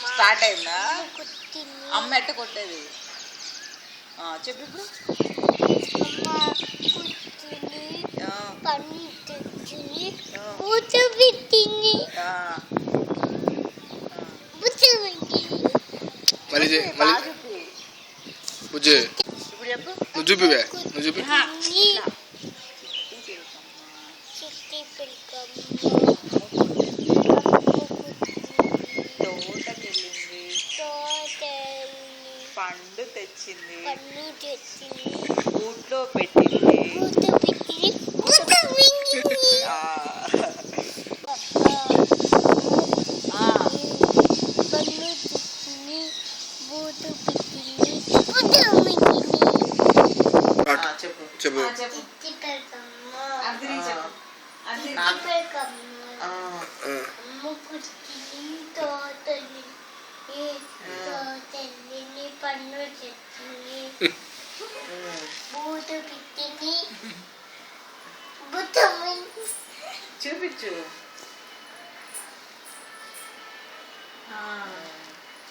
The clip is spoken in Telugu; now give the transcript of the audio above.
స్టార్ట్ అయిందా? అమ్మ ఎట్ట కొట్టేది చెప్పు ఇప్పుడు. ఇప్పుడు చెప్పు. నువ్వు చూపివే, నువ్వు చూపి. తోటకెళ్ళింది, పండు తెచ్చింది, బూట్లో పెట్టింది, చెప్పు చెప్పు. పన్ను చెప్పింది, బూటు పెట్టింది, చూపించు.